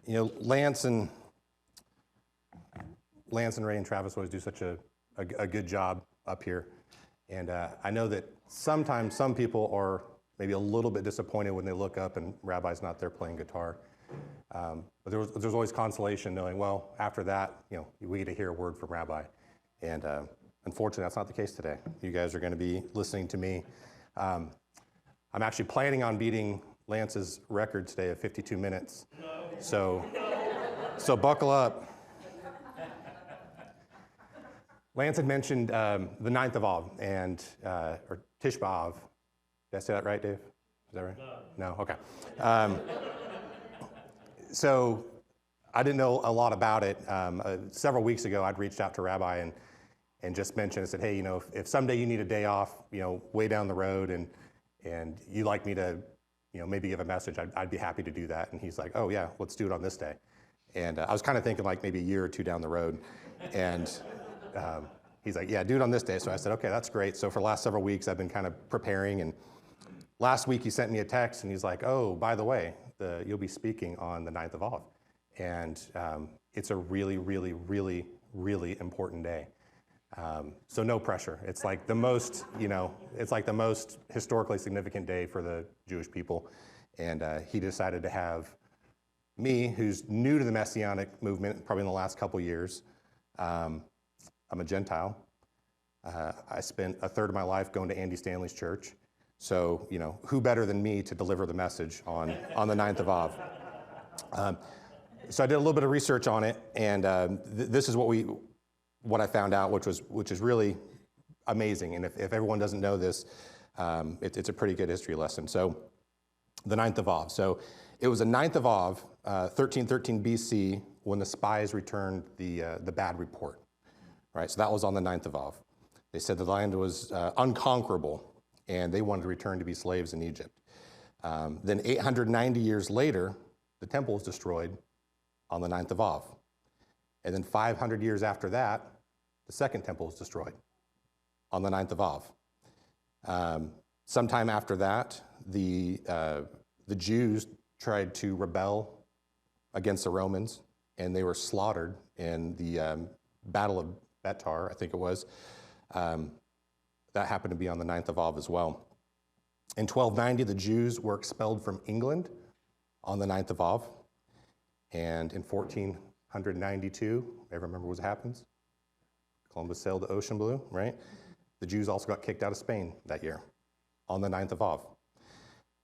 Lance and Ray and Travis always do such a good job up here. And I know that sometimes some people are maybe a little bit disappointed when they look up and Rabbi's not there playing guitar. But there's always consolation knowing, well, after that, we get to hear a word from Rabbi. And unfortunately, that's not the case today. You guys are going to be listening to me. I'm actually planning on beating Lance's record today of 52 minutes. So buckle up. Lance had mentioned the 9th of Av, or Tish B'Av. Did I say that right, Dave? Is that right? No? Okay. So I didn't know a lot about it. Several weeks ago, I'd reached out to Rabbi and just mentioned, I said, hey, if someday you need a day off, way down the road, and you'd like me to, maybe give a message, I'd be happy to do that. And he's like, oh yeah, let's do it on this day. And I was kind of thinking like maybe a year or two down the road. And he's like, yeah, do it on this day. So I said, okay, that's great. So for the last several weeks, I've been kind of preparing. And last week he sent me a text and he's like, oh, by the way, you'll be speaking on the 9th of Av. And it's a really, really, really, really important day. So no pressure. It's like the most, it's like the most historically significant day for the Jewish people. And he decided to have me, who's new to the Messianic movement, probably in the last couple years. I'm a Gentile. I spent a third of my life going to Andy Stanley's church. So, who better than me to deliver the message on the 9th of Av? So I did a little bit of research on it, and this is what I found out, which is really amazing. And if everyone doesn't know this, it's a pretty good history lesson. So the 9th of Av. So it was the 9th of Av, 1313 BC, when the spies returned the bad report. Right, so that was on the 9th of Av. They said the land was unconquerable, and they wanted to return to be slaves in Egypt. Then 890 years later, the temple was destroyed on the 9th of Av. And then 500 years after that, the second temple was destroyed on the 9th of Av. Sometime after that, the Jews tried to rebel against the Romans, and they were slaughtered in the Battle of Betar, I think it was. That happened to be on the 9th of Av as well. In 1290, the Jews were expelled from England on the 9th of Av. And in 1492, everyone remember what happens? Columbus sailed the ocean blue, right? The Jews also got kicked out of Spain that year on the 9th of Av.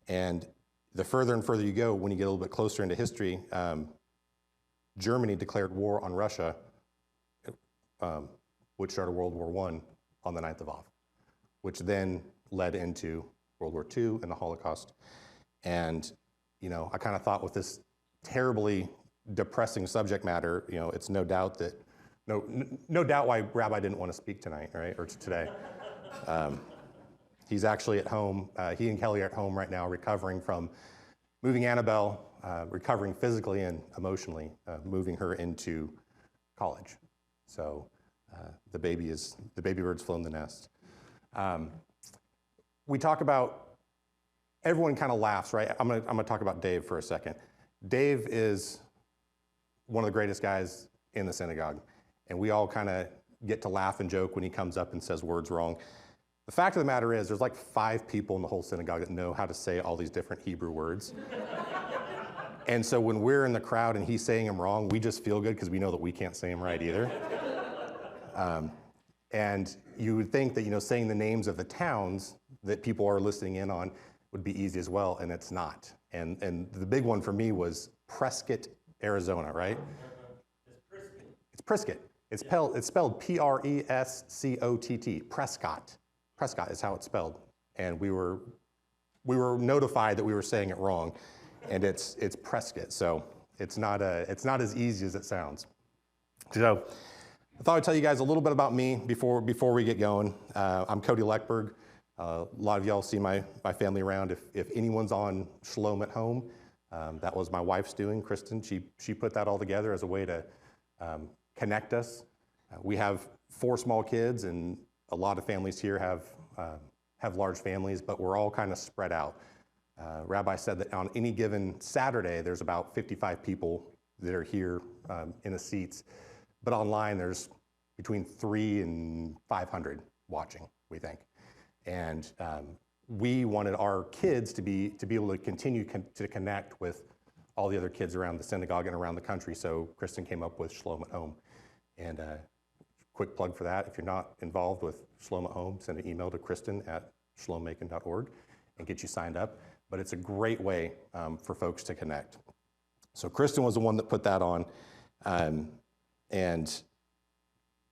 And the further and further you go, when you get a little bit closer into history, Germany declared war on Russia, which started World War I on the 9th of Av, which then led into World War II and the Holocaust. And, I kind of thought with this terribly depressing subject matter, it's no doubt why Rabbi didn't want to speak tonight, right, or today. He's actually at home. He and Kelly are at home right now recovering from moving Annabelle, recovering physically and emotionally, moving her into college. So the baby bird's flown the nest. We talk about, everyone kind of laughs, right? I'm gonna talk about Dave for a second. Dave is one of the greatest guys in the synagogue, and we all kind of get to laugh and joke when he comes up and says words wrong. The fact of the matter is, there's like 5 people in the whole synagogue that know how to say all these different Hebrew words. And so when we're in the crowd and he's saying them wrong, we just feel good because we know that we can't say them right either. And you would think that, saying the names of the towns that people are listening in on would be easy as well, and it's not. And the big one for me was Prescott, Arizona, right? It's Prescott. It's spelled P-R-E-S-C-O-T-T, Prescott. Prescott is how it's spelled. And we were notified that we were saying it wrong, and it's Prescott. So it's not as easy as it sounds. So I thought I'd tell you guys a little bit about me before we get going. I'm Cody Leckberg. A lot of y'all see my family around. If anyone's on Shalom at home, that was my wife's doing, Kristen. She put that all together as a way to connect us. We have 4 small kids, and a lot of families here have large families, but we're all kind of spread out. Rabbi said that on any given Saturday, there's about 55 people that are here in the seats. But online, there's between 300 and 500 watching, we think. And we wanted our kids to be able to continue to connect with all the other kids around the synagogue and around the country. So Kristen came up with Shalom at Home. And quick plug for that, if you're not involved with Shalom at Home, send an email to kristen@shalommacon.org and get you signed up. But it's a great way for folks to connect. So Kristen was the one that put that on. And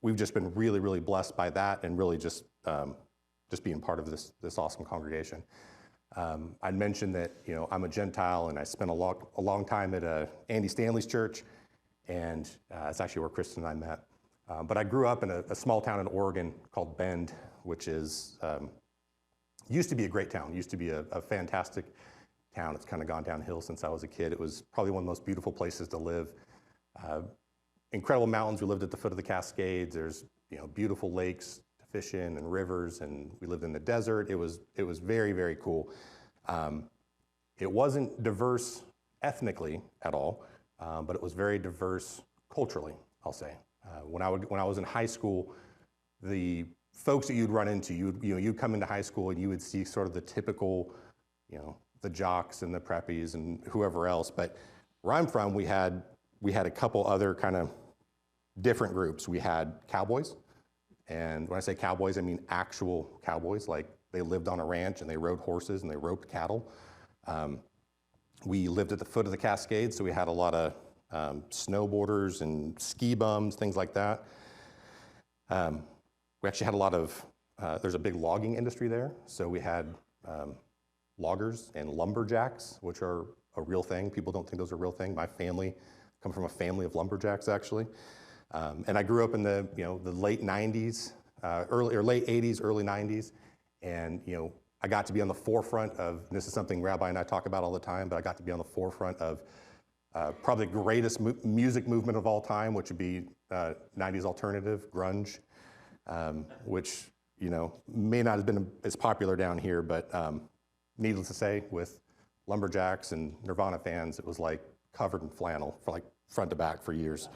we've just been really, really blessed by that, and really just being part of this awesome congregation. I mentioned that I'm a Gentile, and I spent a long time at Andy Stanley's church, and it's actually where Kristen and I met. But I grew up in a small town in Oregon called Bend, which is used to be a great town. Used to be a fantastic town. It's kind of gone downhill since I was a kid. It was probably one of the most beautiful places to live. Incredible mountains. We lived at the foot of the Cascades. There's beautiful lakes to fish in and rivers, and we lived in the desert. It was very, very cool. It wasn't diverse ethnically at all, but it was very diverse culturally, I'll say. When I was in high school, the folks that you'd run into, you'd come into high school and you would see sort of the typical, the jocks and the preppies and whoever else. But where I'm from, we had a couple other kind of different groups. We had cowboys, and when I say cowboys, I mean actual cowboys, like they lived on a ranch and they rode horses and they roped cattle. We lived at the foot of the Cascades, so we had a lot of snowboarders and ski bums, things like that. We actually had a lot of, there's a big logging industry there, so we had loggers and lumberjacks, which are a real thing. People don't think those are a real thing. My family come from a family of lumberjacks, actually. And I grew up in the late 90s, late 80s, early 90s, and I got to be on the forefront of, this is something Rabbi and I talk about all the time, but I got to be on the forefront of probably the greatest music movement of all time, which would be 90s alternative, grunge, which may not have been as popular down here, but needless to say, with lumberjacks and Nirvana fans, it was like covered in flannel for like front to back for years.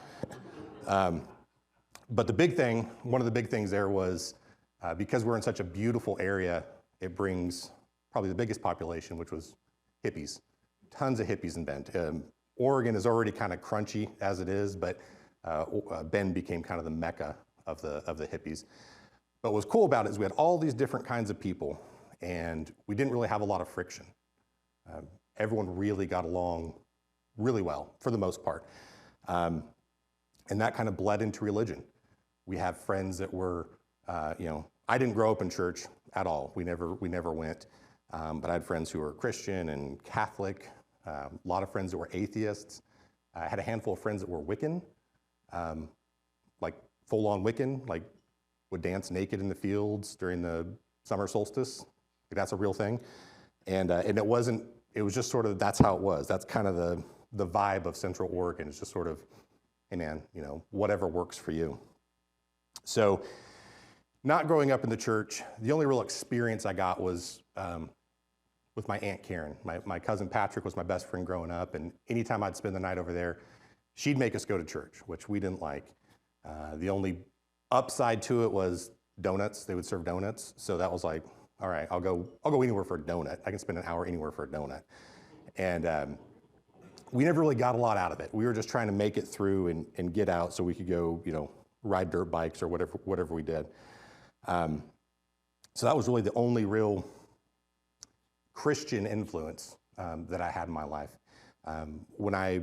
But the big thing, one of the big things there was, because we're in such a beautiful area, it brings probably the biggest population, which was hippies. Tons of hippies in Bend. Oregon is already kind of crunchy as it is, but Bend became kind of the mecca of the hippies. But what was cool about it is we had all these different kinds of people, and we didn't really have a lot of friction. Everyone really got along really well, for the most part. And that kind of bled into religion. We have friends that were, I didn't grow up in church at all. We never went. But I had friends who were Christian and Catholic, a lot of friends that were atheists. I had a handful of friends that were Wiccan, like full-on Wiccan, like would dance naked in the fields during the summer solstice. That's a real thing. And it was just sort of, that's how it was. That's kind of the vibe of Central Oregon. It's just sort of, hey man, whatever works for you. So not growing up in the church, the only real experience I got was with my Aunt Karen. My cousin Patrick was my best friend growing up, and anytime I'd spend the night over there, she'd make us go to church, which we didn't like. The only upside to it was donuts. They would serve donuts, so that was like, all right, I'll go anywhere for a donut. I can spend an hour anywhere for a donut. And we never really got a lot out of it. We were just trying to make it through and get out so we could go, ride dirt bikes or whatever we did. So that was really the only real Christian influence that I had in my life. When I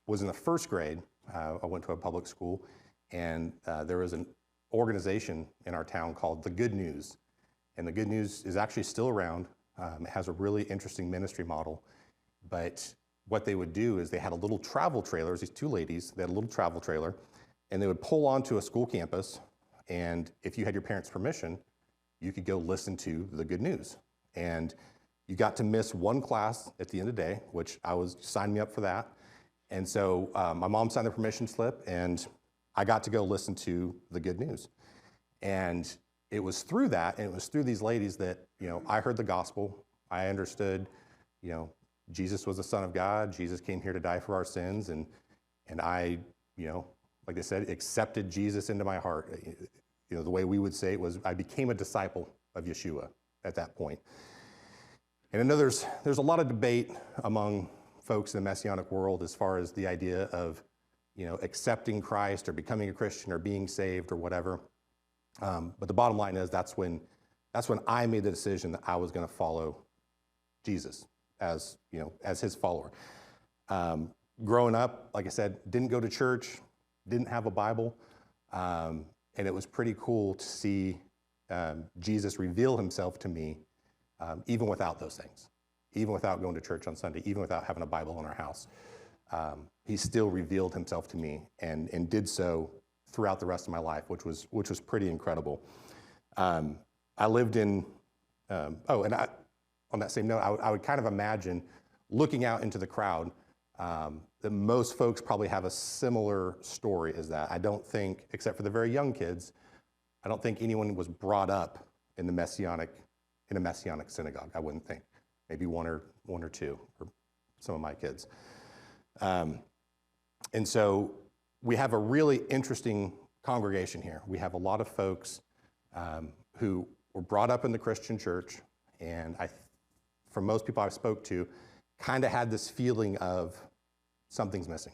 was in the first grade, I went to a public school, and there was an organization in our town called The Good News. And The Good News is actually still around. It has a really interesting ministry model. But what they would do is they had a little travel trailer. These two ladies, they had a little travel trailer, and they would pull onto a school campus, and if you had your parents' permission, you could go listen to The Good News. And you got to miss one class at the end of the day, which signed me up for that. And so my mom signed the permission slip, and I got to go listen to The Good News. And it was through that, and it was through these ladies that, I heard the gospel. I understood, Jesus was the Son of God. Jesus came here to die for our sins. And, And I, like I said, accepted Jesus into my heart. The way we would say it was, I became a disciple of Yeshua at that point. And I know there's a lot of debate among folks in the Messianic world as far as the idea of, accepting Christ or becoming a Christian or being saved or whatever. But the bottom line is that's when I made the decision that I was going to follow Jesus as his follower. Growing up, like I said, didn't go to church, didn't have a Bible, and it was pretty cool to see Jesus reveal himself to me, even without those things, even without going to church on Sunday, even without having a Bible in our house. He still revealed himself to me and did so throughout the rest of my life, which was pretty incredible. I lived in, on that same note, I would kind of imagine looking out into the crowd that most folks probably have a similar story as that. I don't think, except for the very young kids, I don't think anyone was brought up in a Messianic synagogue. I wouldn't think. Maybe one or two for some of my kids. And so we have a really interesting congregation here. We have a lot of folks who were brought up in the Christian church, and from most people I spoke to, kind of had this feeling of something's missing.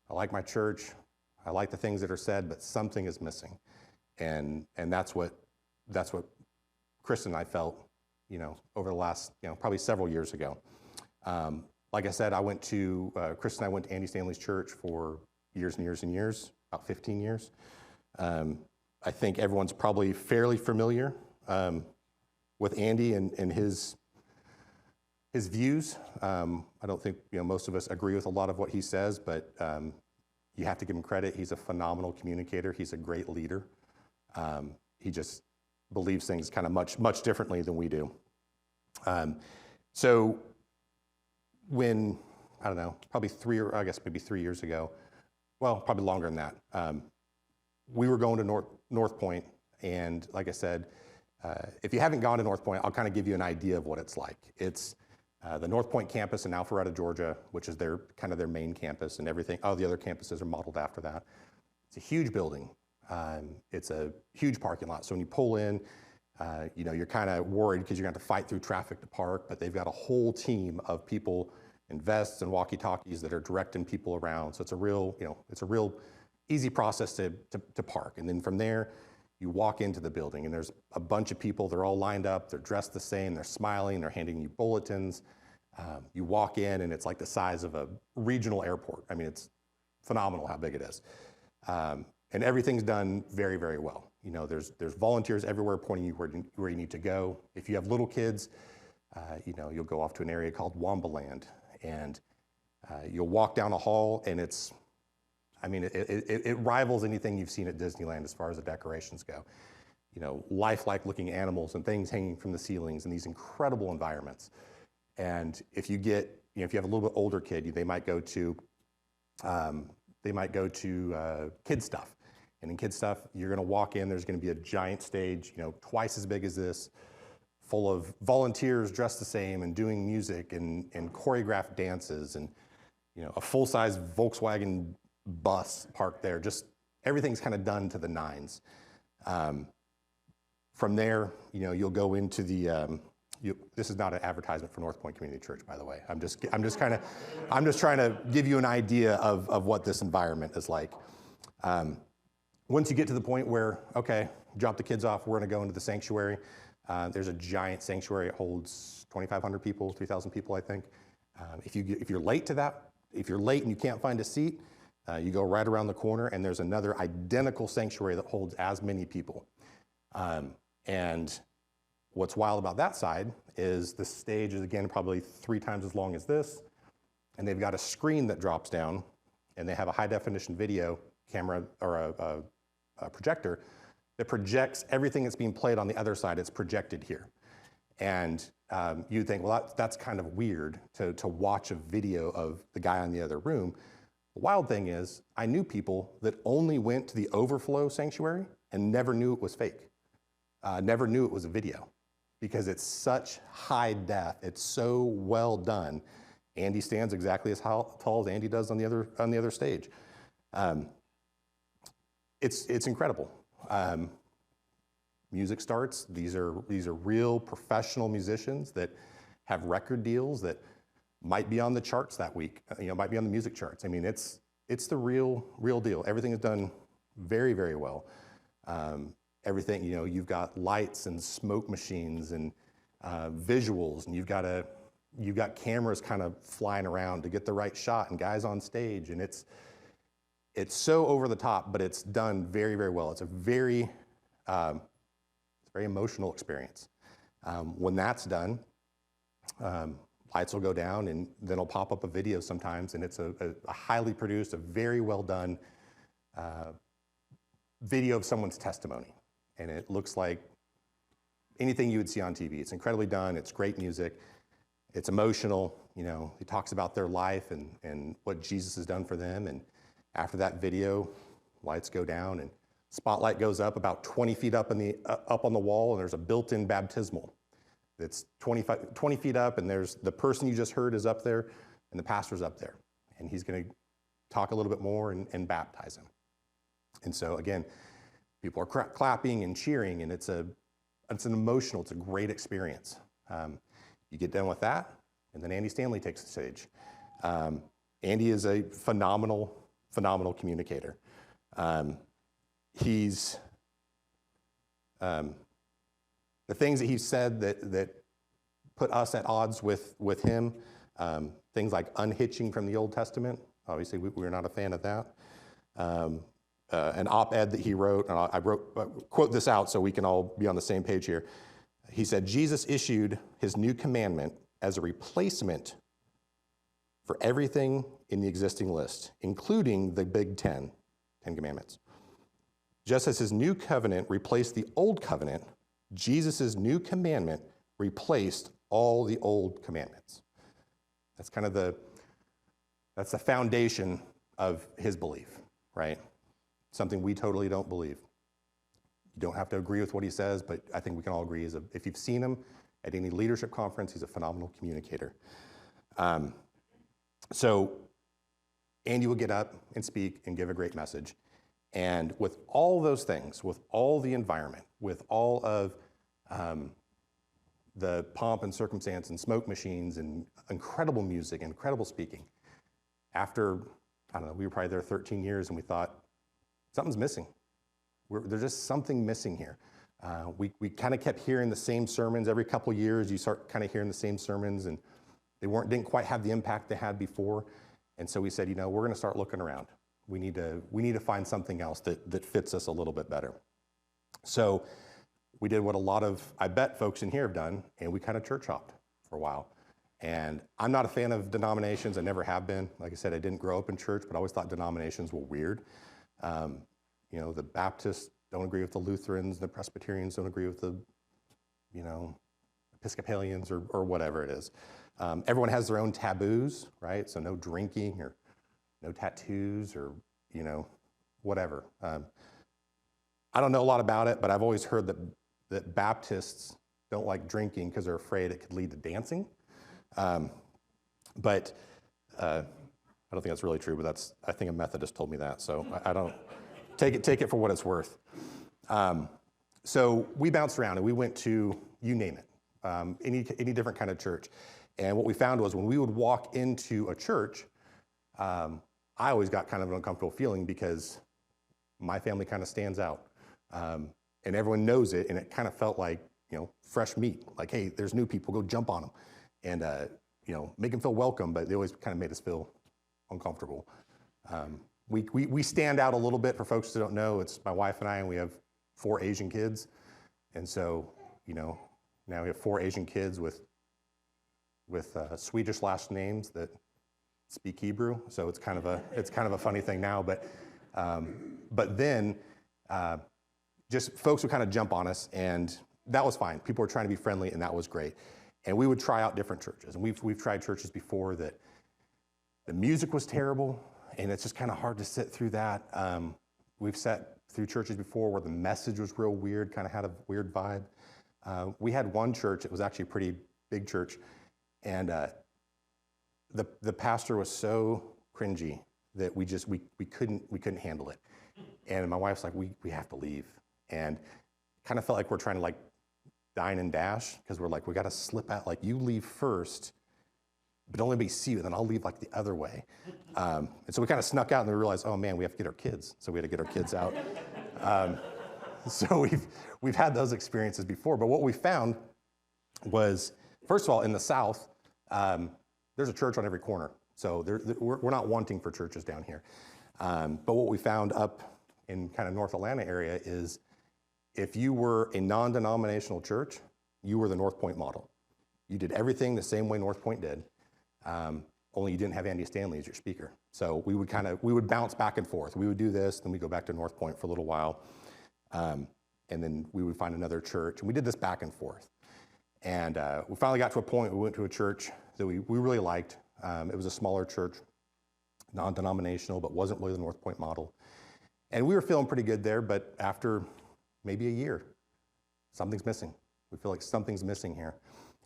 I like my church, I like the things that are said, but something is missing. And that's what Chris and I felt, over the last, probably several years ago. Like I said, Chris and I went to Andy Stanley's church for years and years and years, about 15 years. I think everyone's probably fairly familiar with Andy and his views. I don't think most of us agree with a lot of what he says, but you have to give him credit. He's a phenomenal communicator. He's a great leader. He just believes things kind of much differently than we do. So when, I don't know, probably maybe 3 years ago, well, probably longer than that, we were going to North Point, and like I said, if you haven't gone to North Point, I'll kind of give you an idea of what it's like. It's the North Point campus in Alpharetta, Georgia, which is their main campus, and everything. All the other campuses are modeled after that. It's a huge building. It's a huge parking lot. So when you pull in, you're kind of worried because you're going to have to fight through traffic to park, but they've got a whole team of people in vests and walkie-talkies that are directing people around. So it's a real easy process to park. And then from there, you walk into the building, and there's a bunch of people. They're all lined up. They're dressed the same. They're smiling. They're handing you bulletins. You walk in, and it's like the size of a regional airport. I mean, it's phenomenal how big it is. And everything's done very, very well. There's volunteers everywhere pointing you where you need to go. If you have little kids, you'll go off to an area called Wambaland, and you'll walk down a hall, and it rivals anything you've seen at Disneyland as far as the decorations go. Lifelike looking animals and things hanging from the ceilings in these incredible environments. And if you have a little bit older kid, they might go to kid stuff. And in kid stuff, you're going to walk in, there's going to be a giant stage, twice as big as this, full of volunteers dressed the same and doing music and choreographed dances and, a full-size Volkswagen bus parked there. Just everything's kind of done to the nines. From there, you'll go into the, this is not an advertisement for North Point Community Church, by the way. I'm just trying to give you an idea of what this environment is like. Once you get to the point where, okay, drop the kids off, we're going to go into the sanctuary. There's a giant sanctuary. It holds 2,500 people, 3,000 people, I think. If you're late to that, if you're late and you can't find a seat, you go right around the corner, and there's another identical sanctuary that holds as many people. And what's wild about that side is the stage is, again, probably 3 times as long as this, and they've got a screen that drops down, and they have a high-definition video camera or a projector that projects everything that's being played on the other side. It's projected here. And you'd think, well, that's kind of weird to watch a video of the guy in the other room. The wild thing is, I knew people that only went to the overflow sanctuary and never knew it was fake, never knew it was a video, because it's such high def, it's so well done, Andy stands exactly as tall as Andy does on the other stage. It's incredible. Music starts. These are real professional musicians that have record deals that might be on the charts that week. Might be on the music charts. I mean, it's the real deal. Everything is done very, very well. Everything, you've got lights and smoke machines and visuals, and you've got cameras kind of flying around to get the right shot and guys on stage, and it's so over the top, but it's done very, very well. It's a very emotional experience. When that's done, lights will go down, and then it'll pop up a video sometimes, and it's a highly produced, a very well done video of someone's testimony. And it looks like anything you would see on TV. It's incredibly done. It's great music. It's emotional. He talks about their life and what Jesus has done for them. And after that video, lights go down and spotlight goes up about 20 feet up on the wall, and there's a built-in baptismal that's 20 feet up, and there's the person you just heard is up there, and the pastor's up there. And he's going to talk a little bit more and baptize him. And so, again, people are clapping and cheering, and it's an emotional, it's a great experience. You get done with that, and then Andy Stanley takes the stage. Andy is a phenomenal communicator. He's the things that he said that put us at odds with him, things like unhitching from the Old Testament. Obviously, we're not a fan of that. An op-ed that he wrote, and I quote this out so we can all be on the same page here. He said, Jesus issued his new commandment as a replacement for everything in the existing list, including the big 10 commandments. Just as his new covenant replaced the old covenant, Jesus' new commandment replaced all the old commandments. That's kind of the foundation of his belief, right? Something we totally don't believe. You don't have to agree with what he says, but I think we can all agree if you've seen him at any leadership conference, he's a phenomenal communicator. So Andy will get up and speak and give a great message. And with all those things, with all the environment, with all of the pomp and circumstance and smoke machines and incredible music, incredible speaking, after, I don't know, we were probably there 13 years and we thought, something's missing. There's just something missing here. We kind of kept hearing the same sermons every couple of years. You start kind of hearing the same sermons, and they didn't quite have the impact they had before. And so we said, we're going to start looking around. We need to find something else that fits us a little bit better. So we did what a lot of, I bet, folks in here have done, and we kind of church hopped for a while. And I'm not a fan of denominations. I never have been. Like I said, I didn't grow up in church, but I always thought denominations were weird. The Baptists don't agree with the Lutherans, the Presbyterians don't agree with the, Episcopalians or whatever it is. Everyone has their own taboos, right? So no drinking or no tattoos or, whatever. I don't know a lot about it, but I've always heard that Baptists don't like drinking because they're afraid it could lead to dancing. But I don't think that's really true, but I think a Methodist told me that, so I don't take it for what it's worth. So we bounced around and we went to, you name it, any different kind of church. And what we found was when we would walk into a church, I always got kind of an uncomfortable feeling because my family kind of stands out. And everyone knows it, and it kind of felt like, fresh meat. Like, hey, there's new people, go jump on them. And, make them feel welcome, but they always kind of made us feel uncomfortable. We stand out a little bit. For folks who don't know, it's my wife and I, and we have 4 Asian kids. And so, now we have 4 Asian kids with Swedish last names that speak Hebrew. So it's kind of a funny thing now. But then just folks would kind of jump on us, and that was fine. People were trying to be friendly, and that was great. And we would try out different churches. And we've tried churches before that the music was terrible, and it's just kind of hard to sit through that. We've sat through churches before where the message was real weird, kind of had a weird vibe. We had one church, it was actually a pretty big church, and the pastor was so cringy that we couldn't handle it. And my wife's like, we have to leave. And kind of felt like we're trying to like dine and dash, because we're like, we got to slip out. Like, you leave first, but don't let me see you, and then I'll leave like the other way. And so we kind of snuck out, and we realized, oh man, we have to get our kids. So we had to get our kids out. So we've had those experiences before. But what we found was, first of all, in the South, there's a church on every corner. So we're not wanting for churches down here. But what we found up in kind of North Atlanta area is, if you were a non-denominational church, you were the North Point model. You did everything the same way North Point did, only you didn't have Andy Stanley as your speaker. So we would bounce back and forth. We would do this, then we go back to North Point for a little while, and then we would find another church, and we did this back and forth. And we finally got to a point, we went to a church that we really liked. It was a smaller church, non-denominational, but wasn't really the North Point model. And we were feeling pretty good there, but after maybe a year, something's missing. We feel like something's missing here.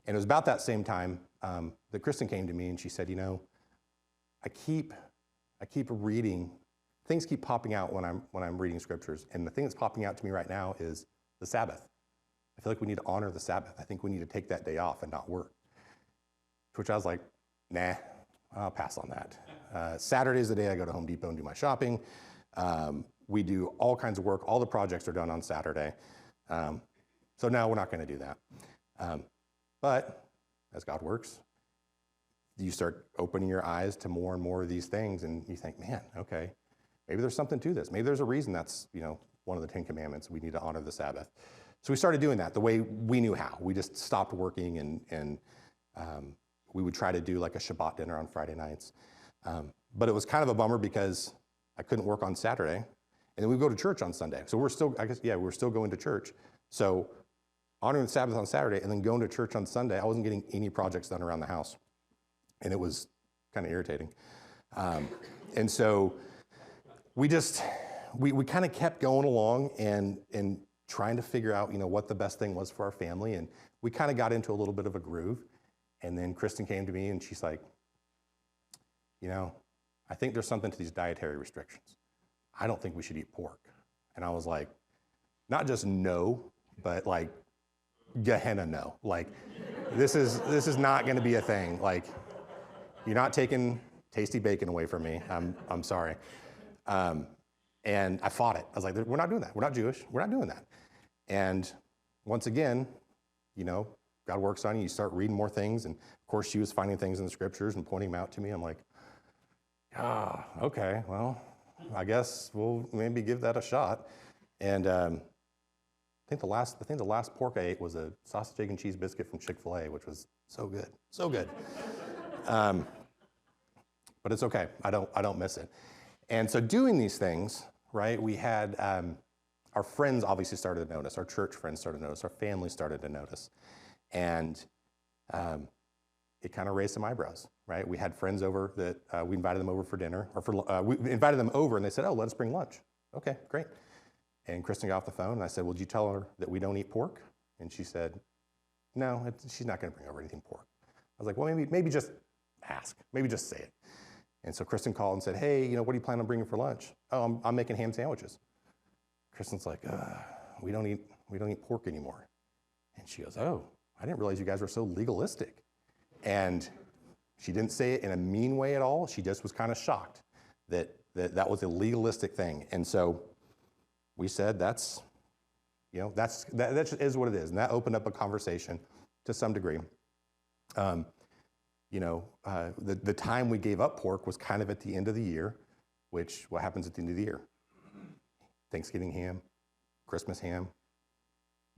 And it was about that same time that Kristen came to me, and she said, I keep reading, things keep popping out when I'm reading scriptures. And the thing that's popping out to me right now is the Sabbath. I feel like we need to honor the Sabbath. I think we need to take that day off and not work. To which I was like, nah, I'll pass on that. Saturday is the day I go to Home Depot and do my shopping. We do all kinds of work. All the projects are done on Saturday. So now we're not going to do that. But as God works, you start opening your eyes to more and more of these things, and you think, man, okay, maybe there's something to this. Maybe there's a reason that's, one of the 10 commandments. We need to honor the Sabbath. So we started doing that the way we knew how. We just stopped working, and we would try to do like a Shabbat dinner on Friday nights. But it was kind of a bummer because I couldn't work on Saturday, and then we go to church on Sunday. So we're still going to church. So honoring the Sabbath on Saturday and then going to church on Sunday, I wasn't getting any projects done around the house. And it was kind of irritating. And so we kind of kept going along and trying to figure out, what the best thing was for our family. And we kind of got into a little bit of a groove. And then Kristen came to me and she's like, I think there's something to these dietary restrictions. I don't think we should eat pork. And I was like, not just no, but like Gehenna no. Like, this is not going to be a thing. Like, you're not taking tasty bacon away from me. I'm sorry. And I fought it. I was like, we're not doing that. We're not Jewish. We're not doing that. And once again, God works on you. You start reading more things. And of course, she was finding things in the scriptures and pointing them out to me. I'm like, okay, well, I guess we'll maybe give that a shot. And I think the last pork I ate was a sausage, egg, and cheese biscuit from Chick-fil-A, which was so good, so good. But it's okay. I don't miss it. And so doing these things, right? We had our friends obviously started to notice. Our church friends started to notice. Our family started to notice, and it kind of raised some eyebrows, right? We had friends over that we invited them over for dinner, or we invited them over, and they said, "Oh, let us bring lunch." Okay, great. And Kristen got off the phone, and I said, "Well, did you tell her that we don't eat pork?" And she said, "No, she's not going to bring over anything pork." I was like, "Well, maybe just ask. Maybe just say it." And so Kristen called and said, "Hey, what do you plan on bringing for lunch?" "Oh, I'm making ham sandwiches." Kristen's like, "We don't eat pork anymore." And she goes, "Oh, I didn't realize you guys were so legalistic." And she didn't say it in a mean way at all. She just was kind of shocked that was a legalistic thing. And so we said, that just is what it is. And that opened up a conversation to some degree. The time we gave up pork was kind of at the end of the year, which what happens at the end of the year? Thanksgiving ham, Christmas ham,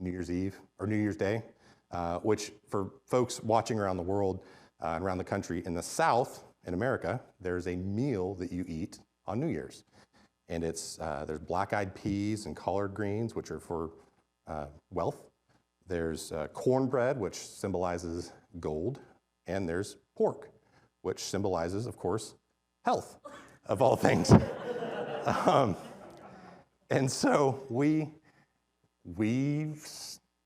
New Year's Eve, or New Year's Day, which for folks watching around the world and around the country, in the South, in America, there's a meal that you eat on New Year's. And there's black-eyed peas and collard greens, which are for wealth. There's cornbread, which symbolizes gold. And there's pork, which symbolizes, of course, health, of all things. And so we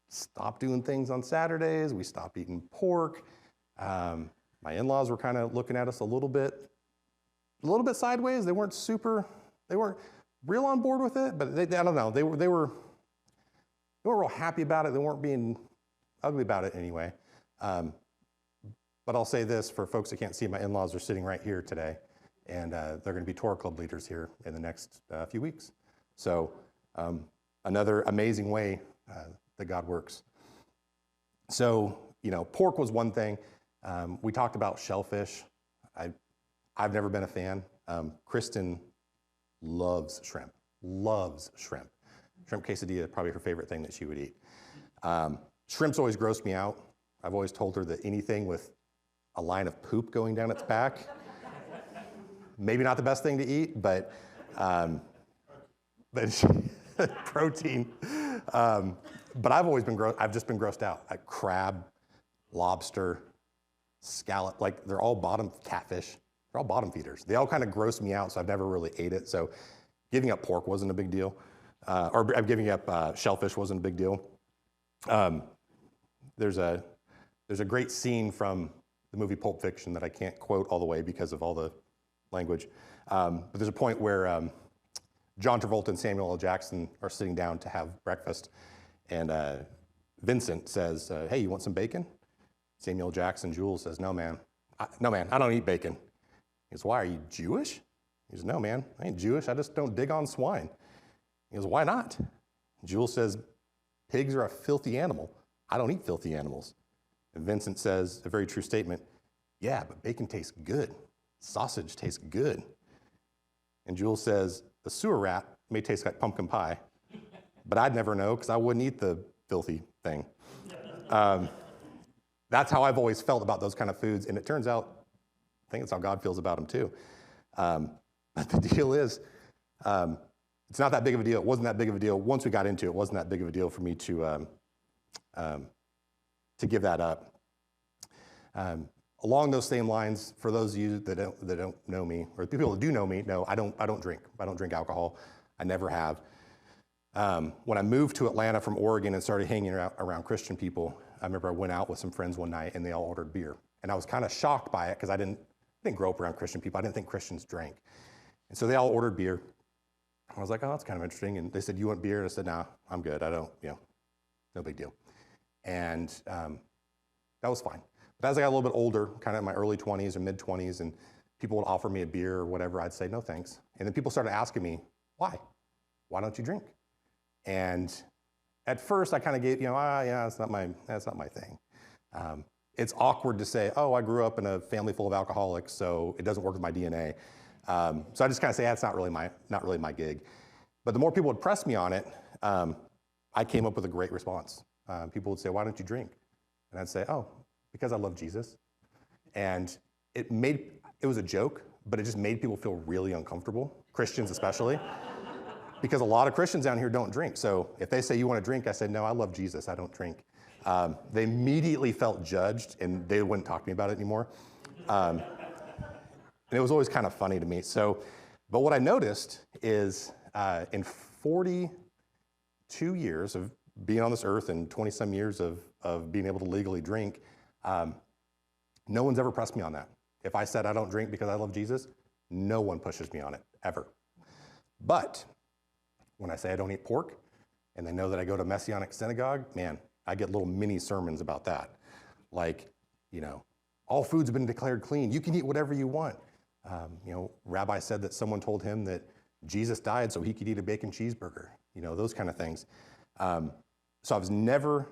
stopped doing things on Saturdays. We stopped eating pork. My My in-laws were kind of looking at us a little bit sideways. They weren't real on board with it, but I don't know. They weren't real happy about it. They weren't being ugly about it anyway. But I'll say this for folks that can't see, my in-laws are sitting right here today, and they're going to be Torah Club leaders here in the next few weeks. So another amazing way that God works. So, pork was one thing. We talked about shellfish. I've never been a fan. Kristen loves shrimp. Shrimp quesadilla, probably her favorite thing that she would eat. Shrimp's always grossed me out. I've always told her that anything with a line of poop going down its back, maybe not the best thing to eat, but protein. But I've just been grossed out. Like crab, lobster, scallop, they're all catfish. They're all bottom feeders. They all kind of gross me out, so I've never really ate it. So giving up pork wasn't a big deal. Or giving up shellfish wasn't a big deal. There's a great scene from the movie Pulp Fiction that I can't quote all the way because of all the language. But there's a point where John Travolta and Samuel L. Jackson are sitting down to have breakfast, and Vincent says, "Hey, you want some bacon?" Samuel L. Jackson, Jules says, "No, man. I don't eat bacon." He goes, "Why, are you Jewish?" He goes, "No, man, I ain't Jewish. I just don't dig on swine." He goes, "Why not?" Jules says, "Pigs are a filthy animal. I don't eat filthy animals." And Vincent says, a very true statement, "Yeah, but bacon tastes good. Sausage tastes good." And Jules says, "A sewer rat may taste like pumpkin pie, but I'd never know because I wouldn't eat the filthy thing." That's how I've always felt about those kind of foods, and it turns out, I think it's how God feels about them too. But the deal is, it's not that big of a deal. It wasn't that big of a deal. Once we got into it, it wasn't that big of a deal for me to give that up. Along those same lines, for those of you that don't know me, or people that do know me, no, I don't drink. I don't drink alcohol. I never have. When I moved to Atlanta from Oregon and started hanging around Christian people, I remember I went out with some friends one night and they all ordered beer. And I was kind of shocked by it because I didn't grow up around Christian people. I didn't think Christians drank. And so they all ordered beer. I was like, "Oh, that's kind of interesting." And they said, "You want beer?" And I said, "Nah, I'm good. I don't, no big deal." And that was fine. But as I got a little bit older, kind of in my early 20s or mid 20s, and people would offer me a beer or whatever, I'd say, "No, thanks." And then people started asking me, "Why? Why don't you drink?" And at first I kind of gave, that's not my thing. It's awkward to say, "Oh, I grew up in a family full of alcoholics, so it doesn't work with my DNA." So I just kind of say, "That's not really my gig." But the more people would press me on it, I came up with a great response. People would say, "Why don't you drink?" And I'd say, "Oh, because I love Jesus." And it was a joke, but it just made people feel really uncomfortable, Christians especially, because a lot of Christians down here don't drink. So if they say, "You want to drink?" I said, "No, I love Jesus. I don't drink." They immediately felt judged, and they wouldn't talk to me about it anymore. And it was always kind of funny to me. But what I noticed is in 42 years of being on this earth and 20-some years of being able to legally drink, no one's ever pressed me on that. If I said I don't drink because I love Jesus, no one pushes me on it, ever. But when I say I don't eat pork, and they know that I go to Messianic synagogue, man, I get little mini sermons about that. Like, all foods have been declared clean. You can eat whatever you want. Rabbi said that someone told him that Jesus died so he could eat a bacon cheeseburger, those kind of things. So I was never,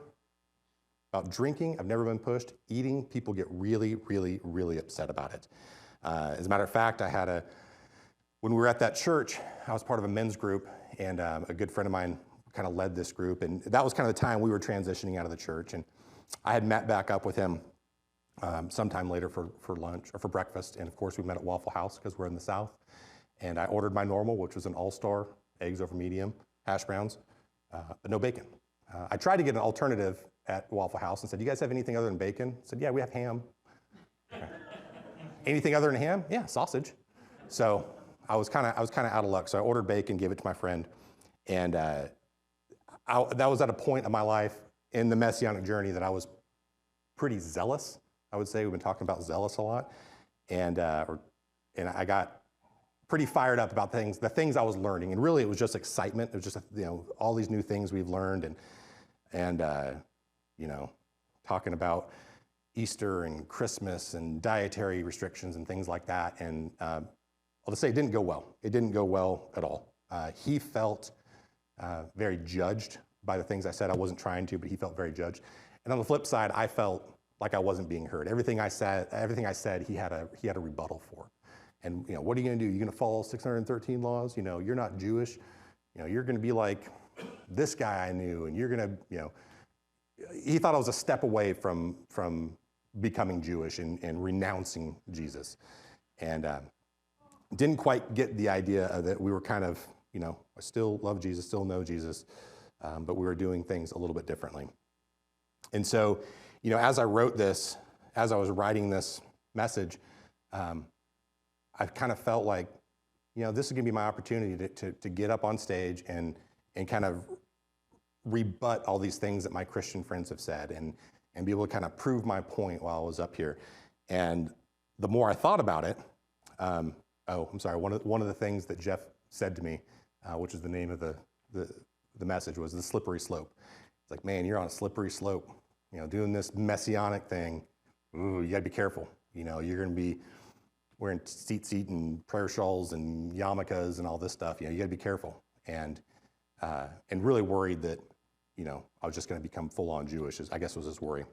about drinking, I've never been pushed. Eating, people get really, really, really upset about it. As a matter of fact, when we were at that church, I was part of a men's group, and a good friend of mine kind of led this group, and that was kind of the time we were transitioning out of the church, and I had met back up with him sometime later for lunch, or for breakfast, and of course we met at Waffle House because we're in the South, and I ordered my normal, which was an all-star, eggs over medium, hash browns, but no bacon. I tried to get an alternative at Waffle House and said, "You guys have anything other than bacon?" I said, "Yeah, we have ham." Okay. "Anything other than ham?" "Yeah, sausage." So I was kind of out of luck. So I ordered bacon, gave it to my friend, and that was at a point of my life in the Messianic journey that I was pretty zealous I would say. We've been talking about zealous a lot. And I got pretty fired up about the things I was learning. And really, it was just excitement. It was just, all these new things we've learned and talking about Easter and Christmas and dietary restrictions and things like that. And I'll just say it didn't go well. It didn't go well at all. He felt very judged by the things I said. I wasn't trying to, but he felt very judged. And on the flip side, I felt like I wasn't being heard. Everything I said, he had a rebuttal for. And what are you going to do? You're going to follow 613 laws? You're not Jewish. You're going to be like this guy I knew, and you're going to, he thought I was a step away from becoming Jewish and renouncing Jesus. And didn't quite get the idea that we were kind of, I still love Jesus, still know Jesus, but we were doing things a little bit differently. And so, as I wrote this, as I was writing this message, I kind of felt like, this is going to be my opportunity to get up on stage and kind of rebut all these things that my Christian friends have said and be able to kind of prove my point while I was up here. And the more I thought about it, I'm sorry, one of the things that Jeff said to me, which is the name of the message, was the slippery slope. It's like, man, you're on a slippery slope, doing this Messianic thing. Ooh, you gotta be careful. You're gonna be wearing tzitzit and prayer shawls and yarmulkes and all this stuff. You gotta be careful. And really worried that, I was just gonna become full-on Jewish, I guess was his worry.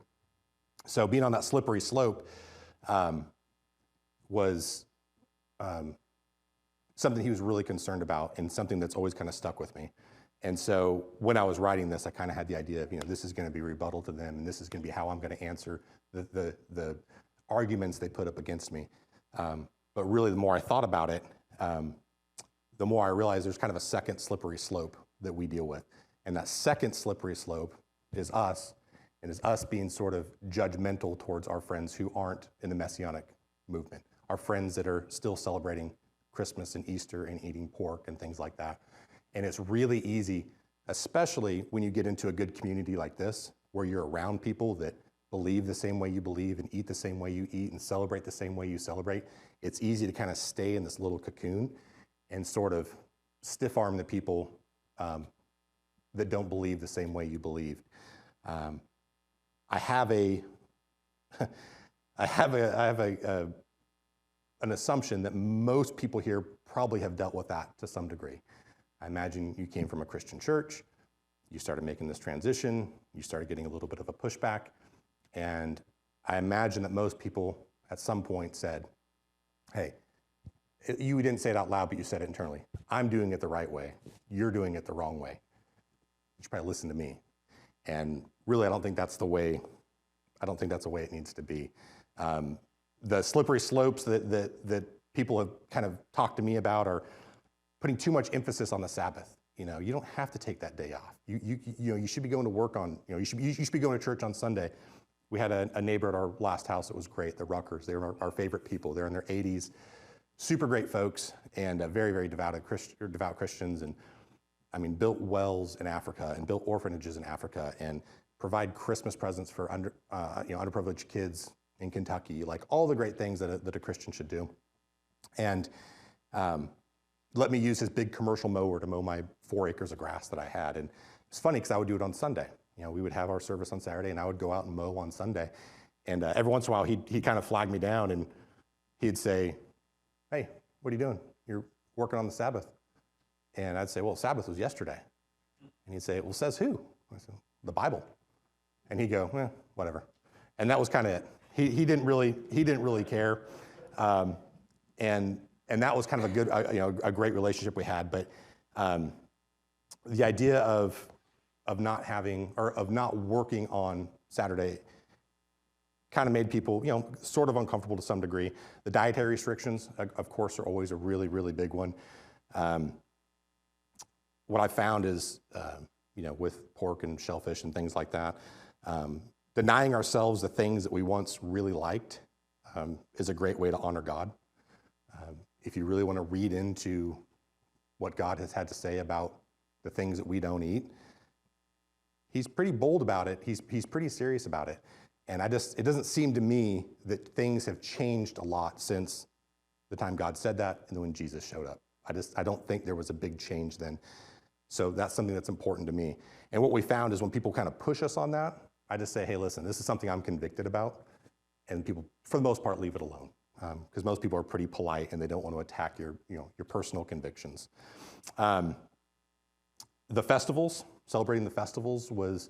So being on that slippery slope was something he was really concerned about and something that's always kind of stuck with me. And so when I was writing this, I kind of had the idea of, this is going to be rebuttal to them, and this is going to be how I'm going to answer the arguments they put up against me. But really, the more I thought about it, the more I realized there's kind of a second slippery slope that we deal with. And that second slippery slope is us, and is us being sort of judgmental towards our friends who aren't in the Messianic movement, our friends that are still celebrating Christmas and Easter and eating pork and things like that. And it's really easy, especially when you get into a good community like this, where you're around people that believe the same way you believe and eat the same way you eat and celebrate the same way you celebrate. It's easy to kind of stay in this little cocoon and sort of stiff arm the people that don't believe the same way you believe. I have an assumption that most people here probably have dealt with that to some degree. I imagine you came from a Christian church, you started making this transition, you started getting a little bit of a pushback, and I imagine that most people at some point said, hey, you didn't say it out loud, but you said it internally. I'm doing it the right way. You're doing it the wrong way. You should probably listen to me. And really, I don't think that's the way it needs to be. The slippery slopes that people have kind of talked to me about are putting too much emphasis on the Sabbath. You don't have to take that day off. You should be going to work on, you should be going to church on Sunday. We had a neighbor at our last house that was great, the Ruckers. They were our favorite people. They're in their 80s, super great folks, and very, very devout Christians, and built wells in Africa and built orphanages in Africa and provide Christmas presents for underprivileged kids in Kentucky, like all the great things that a Christian should do. And let me use his big commercial mower to mow my 4 acres of grass that I had. And it's funny because I would do it on Sunday. We would have our service on Saturday and I would go out and mow on Sunday. And every once in a while he'd kind of flag me down and he'd say, hey, what are you doing? You're working on the Sabbath. And I'd say, well, Sabbath was yesterday. And he'd say, well, says who? I said, the Bible. And he'd go, whatever. And that was kind of it. He didn't really care. And that was kind of a great relationship we had. But the idea of not working on Saturday kind of made people, sort of uncomfortable to some degree. The dietary restrictions, of course, are always a really, really big one. What I found is, with pork and shellfish and things like that, denying ourselves the things that we once really liked is a great way to honor God. If you really want to read into what God has had to say about the things that we don't eat, he's pretty bold about it. He's pretty serious about it. And it doesn't seem to me that things have changed a lot since the time God said that and then when Jesus showed up. I don't think there was a big change then. So that's something that's important to me. And what we found is when people kind of push us on that, I just say, hey, listen, this is something I'm convicted about. And people, for the most part, leave it alone. Because most people are pretty polite and they don't want to attack your personal convictions. The festivals, celebrating the festivals was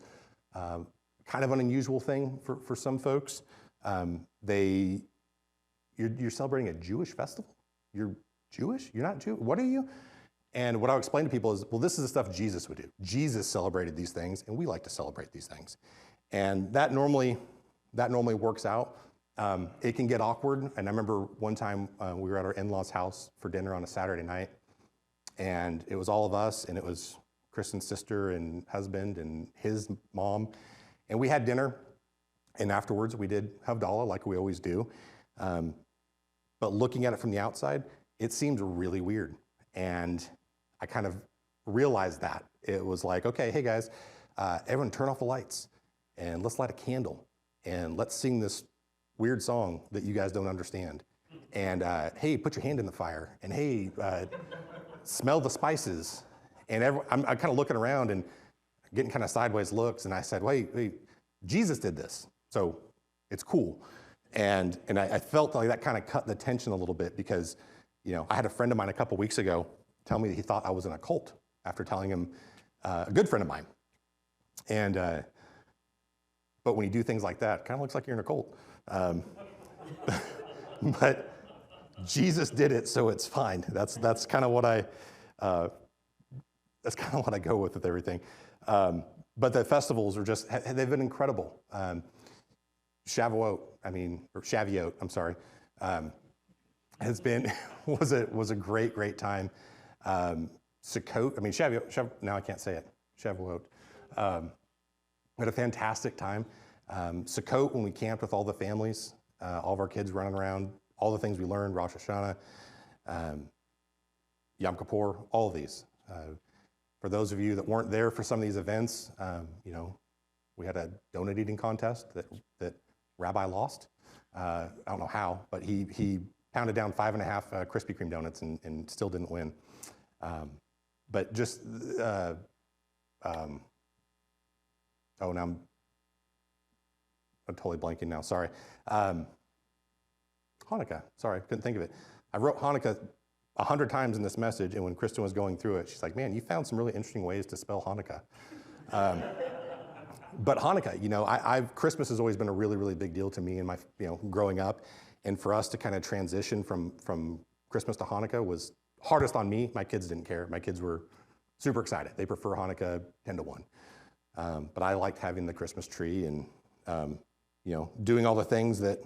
kind of an unusual thing for some folks. You're celebrating a Jewish festival? You're Jewish? You're not Jewish? What are you? And what I'll explain to people is, well, this is the stuff Jesus would do. Jesus celebrated these things, and we like to celebrate these things. And that normally works out. It can get awkward. And I remember one time we were at our in-laws' house for dinner on a Saturday night, and it was all of us, and it was Kristen's sister and husband and his mom. And we had dinner, and afterwards we did Havdalah like we always do. But looking at it from the outside, it seemed really weird. And I kind of realized that. It was like, okay, hey guys, everyone turn off the lights, and let's light a candle, and let's sing this weird song that you guys don't understand. And hey, put your hand in the fire, and hey, smell the spices. And I'm kind of looking around and getting kind of sideways looks, and I said, wait, Jesus did this, so it's cool. And I felt like that kind of cut the tension a little bit because, I had a friend of mine a couple weeks ago tell me that he thought I was in a cult after telling him, a good friend of mine. And, but when you do things like that, it kind of looks like you're in a cult. But Jesus did it, so it's fine. That's kind of what that's kind of what I go with everything. But the festivals they've been incredible. Shavuot, I'm sorry, was a great time. Sukkot, Shavuot, now I can't say it, Shavuot. We had a fantastic time. Sukkot, when we camped with all the families, all of our kids running around, all the things we learned, Rosh Hashanah, Yom Kippur, all of these. For those of you that weren't there for some of these events, we had a donut eating contest that Rabbi lost. I don't know how, but he pounded down 5.5 Krispy Kreme donuts and still didn't win. But just, now I'm totally blanking now, sorry. Hanukkah, sorry, couldn't think of it. I wrote Hanukkah 100 times in this message, and when Kristen was going through it, she's like, man, you found some really interesting ways to spell Hanukkah. But Hanukkah, Christmas has always been a really, really big deal to me in my, growing up. And for us to kind of transition from Christmas to Hanukkah was hardest on me. My kids didn't care. My kids were super excited. They prefer Hanukkah 10-1. But I liked having the Christmas tree and, doing all the things that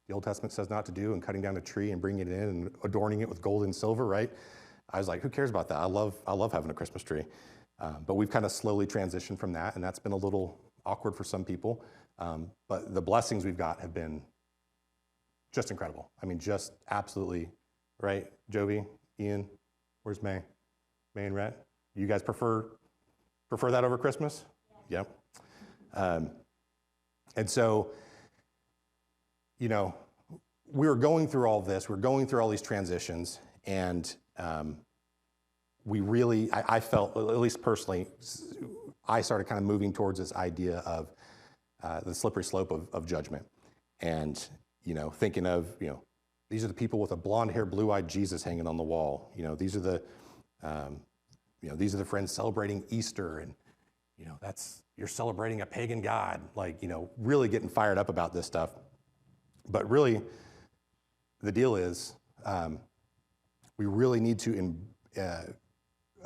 the Old Testament says not to do, and cutting down a tree and bringing it in and adorning it with gold and silver, right? I was like, who cares about that? I love having a Christmas tree. But we've kind of slowly transitioned from that, and that's been a little awkward for some people. But the blessings we've got have been just incredible. Just absolutely, right? Jovi, Ian, where's May? May and Rhett? You guys prefer that over Christmas? Yep. And so, we were going through all of this. We're going through all these transitions, and I felt, at least personally, I started kind of moving towards this idea of the slippery slope of judgment. And, thinking of, these are the people with a blonde hair, blue-eyed Jesus hanging on the wall. These are the friends celebrating Easter, and, you're celebrating a pagan god, really getting fired up about this stuff. But really, the deal is, we really need to, I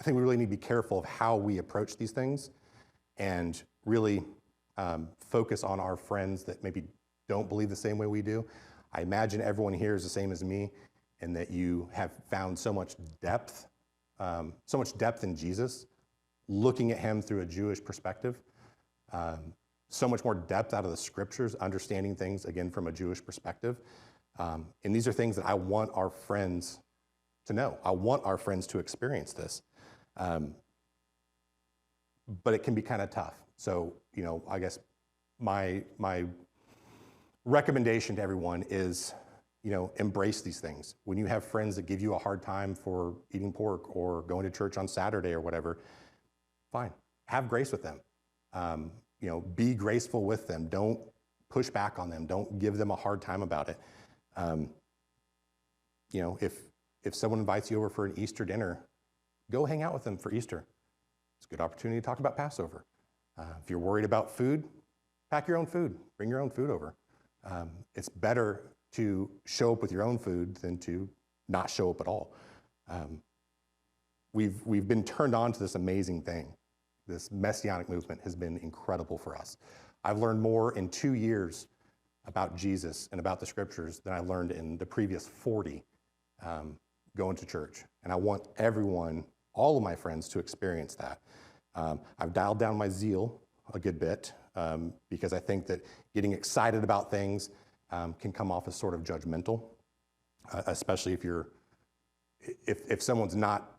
think we really need to be careful of how we approach these things, and really focus on our friends that maybe don't believe the same way we do. I imagine everyone here is the same as me, and that you have found so much depth in Jesus, looking at him through a Jewish perspective. So much more depth out of the scriptures, understanding things, again, from a Jewish perspective. And these are things that I want our friends to know. I want our friends to experience this. But it can be kind of tough. So, I guess my recommendation to everyone is, embrace these things. When you have friends that give you a hard time for eating pork or going to church on Saturday or whatever, fine. Have grace with them. Be graceful with them. Don't push back on them. Don't give them a hard time about it. If someone invites you over for an Easter dinner, go hang out with them for Easter. It's a good opportunity to talk about Passover. If you're worried about food, pack your own food. Bring your own food over. It's better to show up with your own food than to not show up at all. We've been turned on to this amazing thing. This Messianic movement has been incredible for us. I've learned more in 2 years about Jesus and about the scriptures than I learned in the previous 40 going to church. And I want everyone, all of my friends, to experience that. I've dialed down my zeal a good bit because I think that getting excited about things can come off as sort of judgmental, especially if someone's not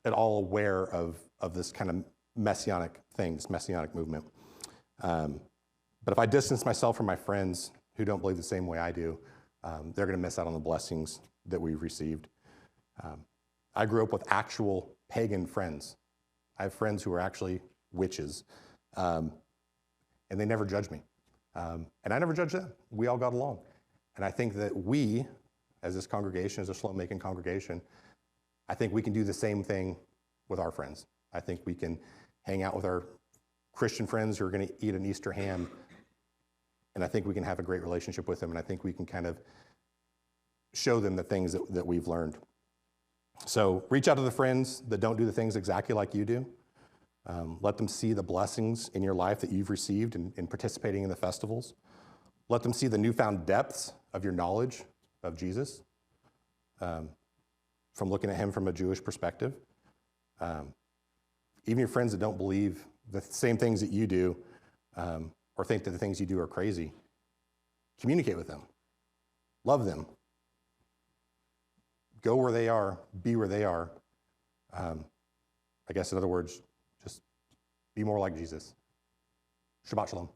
at all aware of this kind of messianic thing, this messianic movement. But if I distance myself from my friends who don't believe the same way I do, they're going to miss out on the blessings that we've received. I grew up with actual pagan friends. I have friends who are actually witches, and they never judged me. And I never judged them. We all got along. And I think that we, as this congregation, as a Shalom Macon congregation, I think we can do the same thing with our friends. I think we can hang out with our Christian friends who are going to eat an Easter ham, and I think we can have a great relationship with them, and I think we can kind of show them the things that we've learned. So reach out to the friends that don't do the things exactly like you do. Let them see the blessings in your life that you've received in participating in the festivals. Let them see the newfound depths of your knowledge of Jesus from looking at him from a Jewish perspective. Even your friends that don't believe the same things that you do or think that the things you do are crazy, communicate with them. Love them. Go where they are. Be where they are. I guess in other words, just be more like Jesus. Shabbat Shalom.